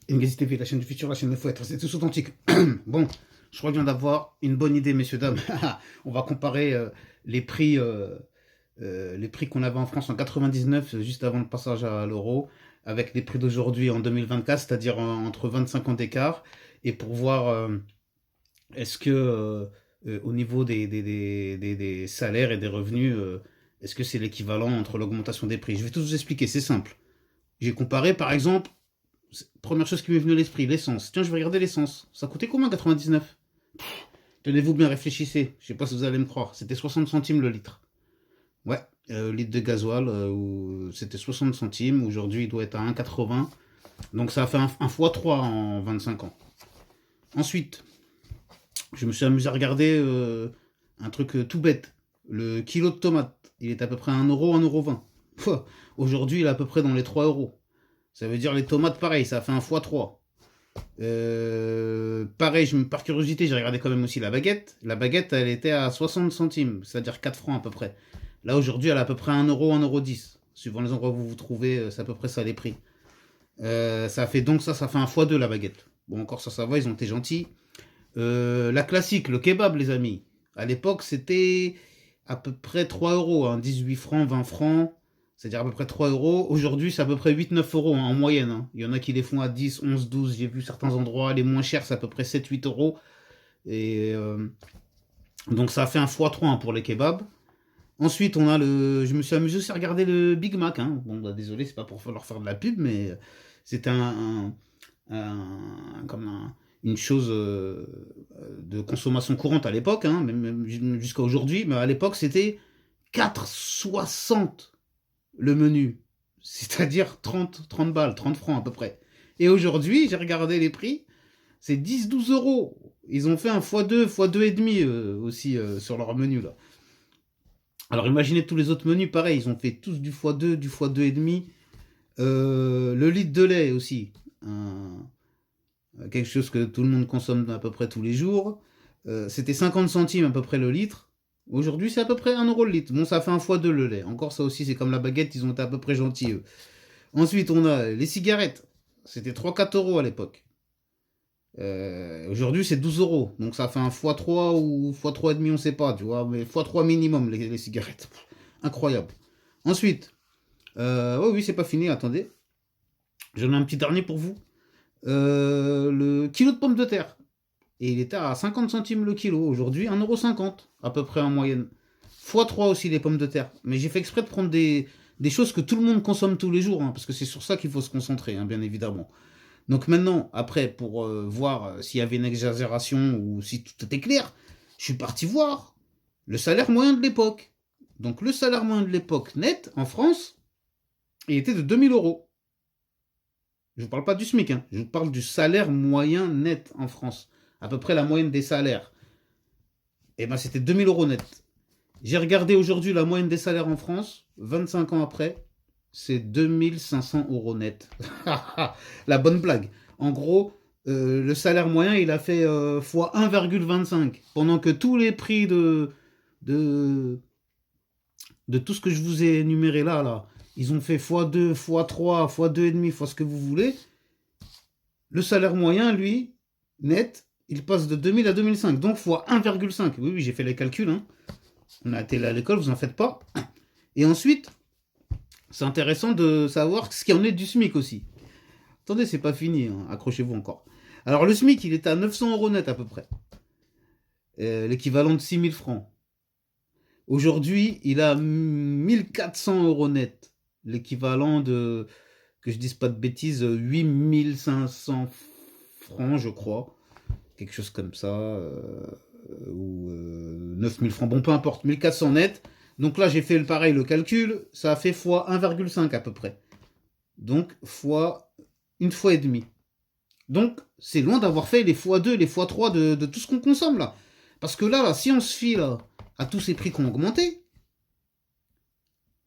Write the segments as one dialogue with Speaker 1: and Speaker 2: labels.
Speaker 1: N'hésitez TV, la chaîne du futur, la chaîne de faut être, c'est tous authentique. Bon, je crois que je viens d'avoir une bonne idée, messieurs, dames. On va comparer les prix, les prix qu'on avait en France en 99, juste avant le passage à l'euro, avec les prix d'aujourd'hui en 2024, c'est-à-dire entre 25 ans d'écart, et pour voir est-ce que au niveau des salaires et des revenus, est-ce que c'est l'équivalent entre l'augmentation des prix. Je vais tout vous expliquer, c'est simple. J'ai comparé, par exemple, première chose qui m'est venue à l'esprit, l'essence. Tiens, je vais regarder l'essence. Ça coûtait combien 99? Tenez-vous bien, réfléchissez. Je sais pas si vous allez me croire. C'était 60 centimes le litre. Ouais, litre de gasoil, c'était 60 centimes. Aujourd'hui, il doit être à 1,80. Donc ça a fait un x3 en 25 ans. Ensuite, je me suis amusé à regarder un truc tout bête. Le kilo de tomates, il est à peu près à 1 euro, 1,20 €. Aujourd'hui, il est à peu près dans les 3 euros. Ça veut dire les tomates, pareil, ça fait un x3. Pareil, par curiosité, j'ai regardé quand même aussi la baguette. La baguette, elle était à 60 centimes, c'est-à-dire 4 francs à peu près. Là, aujourd'hui, elle est à peu près 1 euro, 1,10 €. Suivant les endroits où vous vous trouvez, c'est à peu près ça les prix. Ça fait donc ça fait un x2 la baguette. Bon, encore ça va, ils ont été gentils. La classique, le kebab, les amis. À l'époque, c'était à peu près 3 euros, hein, 18 francs, 20 francs. C'est-à-dire à peu près 3 euros. Aujourd'hui, c'est à peu près 8-9 euros hein, en moyenne. Hein. Il y en a qui les font à 10, 11, 12. J'ai vu certains endroits. Les moins chers, c'est à peu près 7-8 euros. Et donc, ça a fait un x3 hein, pour les kebabs. Ensuite, on a le. Je me suis amusé aussi à regarder le Big Mac. Hein. Bon, bah, désolé, c'est pas pour leur faire de la pub, mais c'était comme une chose de consommation courante à l'époque, hein, même jusqu'à aujourd'hui. Mais à l'époque, c'était 4,60 le menu. C'est-à-dire 30 balles, 30 francs à peu près. Et aujourd'hui, j'ai regardé les prix, c'est 10-12 euros. Ils ont fait un x2, x2 et demi aussi sur leur menu là. Alors imaginez tous les autres menus, pareil, ils ont fait tous du x2, du x2 et demi. Le litre de lait aussi, quelque chose que tout le monde consomme à peu près tous les jours. C'était 50 centimes à peu près le litre. Aujourd'hui, c'est à peu près 1 euro le litre. Bon, ça fait un x2 le lait. Encore ça aussi, c'est comme la baguette, ils ont été à peu près gentils. Eux. Ensuite, on a les cigarettes. C'était 3-4 euros à l'époque. Aujourd'hui, c'est 12 euros. Donc ça fait un x3 ou x3 et demi, on sait pas, tu vois. Mais x3 minimum, les cigarettes. Incroyable. Ensuite, oh oui, c'est pas fini, attendez. J'en ai un petit dernier pour vous. Le kilo de pommes de terre. Et il était à 50 centimes le kilo. Aujourd'hui, 1,50 € à peu près en moyenne. x3 aussi les pommes de terre. Mais j'ai fait exprès de prendre des choses que tout le monde consomme tous les jours. Hein, parce que c'est sur ça qu'il faut se concentrer, hein, bien évidemment. Donc maintenant, après, pour voir s'il y avait une exagération ou si tout était clair, je suis parti voir le salaire moyen de l'époque. Donc le salaire moyen de l'époque net en France, il était de 2000 euros. Je ne parle pas du SMIC, hein, je parle du salaire moyen net en France. À peu près la moyenne des salaires. Et ben c'était 2000 euros net. J'ai regardé aujourd'hui la moyenne des salaires en France, 25 ans après, c'est 2500 euros net. La bonne blague. En gros, le salaire moyen, il a fait fois 1,25. Pendant que tous les prix de, de tout ce que je vous ai énuméré là, ils ont fait x2, x3, x2,5, fois ce que vous voulez. Le salaire moyen, lui, net, il passe de 2000 à 2005. Donc fois 1,5. Oui, j'ai fait les calculs. Hein. On a été là à l'école, vous en faites pas. Et ensuite, c'est intéressant de savoir ce qu'il en est du SMIC aussi. Attendez, c'est pas fini, hein. Accrochez-vous encore. Alors le SMIC, il est à 900 euros net à peu près. L'équivalent de 6000 francs. Aujourd'hui, il a 1400 euros net. L'équivalent de, que je dise pas de bêtises, 8500 francs, je crois. Quelque chose comme ça. Ou 9000 francs. Bon, peu importe, 1400 net. Donc là, j'ai fait le pareil, le calcul. Ça a fait fois 1,5 à peu près. Donc, fois une fois et demi. Donc, c'est loin d'avoir fait les x2, les x3 de tout ce qu'on consomme là. Parce que là, si on se fie là, à tous ces prix qui ont augmenté,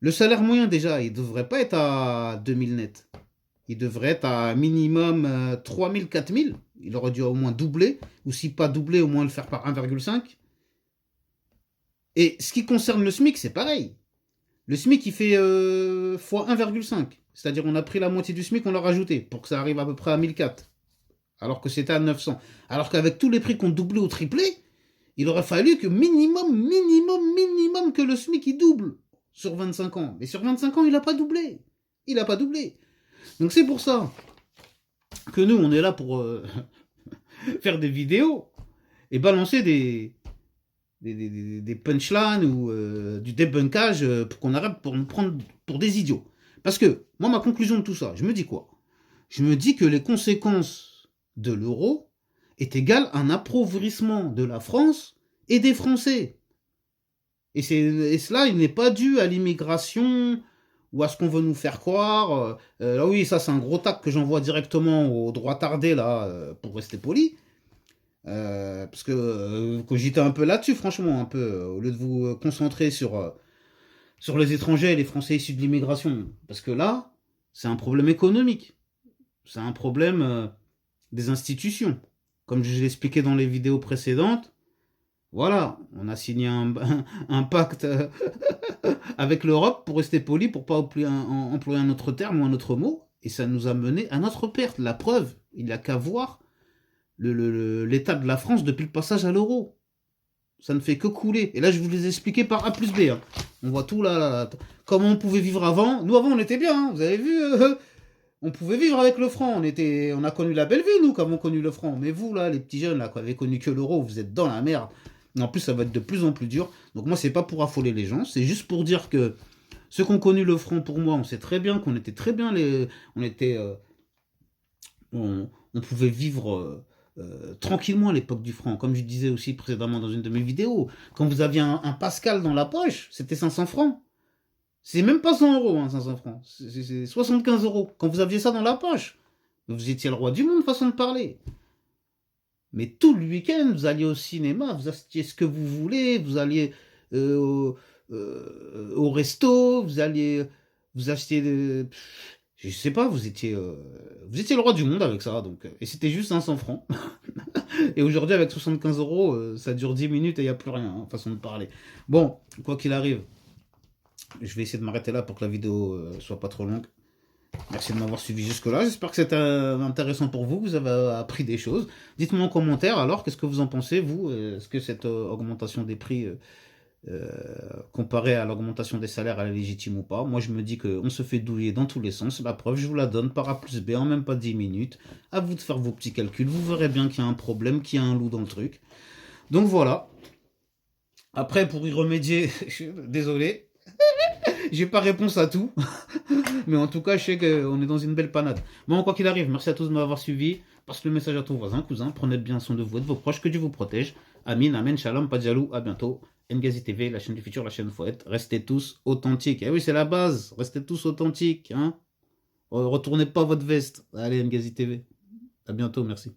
Speaker 1: le salaire moyen déjà, il ne devrait pas être à 2000 net. Il devrait être à minimum 3000, 4000. Il aurait dû au moins doubler, ou si pas doubler, au moins le faire par 1,5. Et ce qui concerne le SMIC, c'est pareil. Le SMIC, il fait fois 1,5. C'est-à-dire on a pris la moitié du SMIC, on l'a rajouté, pour que ça arrive à peu près à 1004. alors que c'était à 900. Alors qu'avec tous les prix qu'on doublé ou triplé, il aurait fallu que minimum que le SMIC il double sur 25 ans. Mais sur 25 ans, il n'a pas doublé. Il n'a pas doublé. Donc c'est pour ça que nous, on est là pour faire des vidéos et balancer des punchlines ou du débunkage pour qu'on arrête pour nous prendre pour des idiots. Parce que, moi, ma conclusion de tout ça, je me dis quoi? Je me dis que les conséquences de l'euro est égale à un appauvrissement de la France et des Français. Et cela, il n'est pas dû à l'immigration ou à ce qu'on veut nous faire croire. Là, oui, ça, c'est un gros tac que j'envoie directement au droit tardé, là, pour rester poli. Parce que j'étais un peu là-dessus, franchement, un peu, au lieu de vous concentrer sur les étrangers et les Français issus de l'immigration. Parce que là, c'est un problème économique. C'est un problème des institutions. Comme je l'ai expliqué dans les vidéos précédentes, voilà, on a signé un pacte avec l'Europe, pour rester poli, pour pas employer un autre terme ou un autre mot, et ça nous a mené à notre perte. La preuve, il n'y a qu'à voir l'état de la France depuis le passage à l'euro. Ça ne fait que couler. Et là, je vous les ai expliqués par A plus B. Hein. On voit tout là. Comment on pouvait vivre avant. Nous, avant, on était bien. Hein. Vous avez vu on pouvait vivre avec le franc. On a connu la belle vie, nous, qui avons connu le franc. Mais vous, là, les petits jeunes, là, qui avez connu que l'euro, vous êtes dans la merde. En plus, ça va être de plus en plus dur. Donc moi, c'est pas pour affoler les gens. C'est juste pour dire que ceux qui ont connu le franc, pour moi, on sait très bien qu'on était très bien on pouvait vivre tranquillement à l'époque du franc. Comme je disais aussi précédemment dans une de mes vidéos, quand vous aviez un Pascal dans la poche, c'était 500 francs. C'est même pas 100 euros, hein, 500 francs. C'est 75 euros. Quand vous aviez ça dans la poche, vous étiez le roi du monde, façon de parler. Mais tout le week-end, vous alliez au cinéma, vous achetiez ce que vous voulez, vous alliez au resto, vous achetiez, je sais pas, vous étiez le roi du monde avec ça, donc, et c'était juste 500 francs. Et aujourd'hui, avec 75 euros, ça dure 10 minutes et il n'y a plus rien, hein, façon de parler. Bon, quoi qu'il arrive, je vais essayer de m'arrêter là pour que la vidéo soit pas trop longue. Merci de m'avoir suivi jusque-là. J'espère que c'était intéressant pour vous, que vous avez appris des choses. Dites-moi en commentaire alors, qu'est-ce que vous en pensez, vous? Est-ce que cette augmentation des prix comparée à l'augmentation des salaires, elle est légitime ou pas? Moi, je me dis qu'on se fait douiller dans tous les sens. La preuve, je vous la donne par A plus B en même pas 10 minutes. À vous de faire vos petits calculs. Vous verrez bien qu'il y a un problème, qu'il y a un loup dans le truc. Donc voilà. Après, pour y remédier, désolé, j'ai pas réponse à tout. Mais en tout cas, je sais qu'on est dans une belle panade. Bon, quoi qu'il arrive, merci à tous de m'avoir suivi. Passe le message à ton voisin, cousin. Prenez bien soin de vous et de vos proches. Que Dieu vous protège. Amin, amen, shalom, pas de jaloux. À bientôt. Ngazi TV, la chaîne du futur, la chaîne Fouette. Restez tous authentiques. Eh oui, c'est la base. Restez tous authentiques. Hein. Retournez pas votre veste. Allez, Ngazi TV. À bientôt, merci.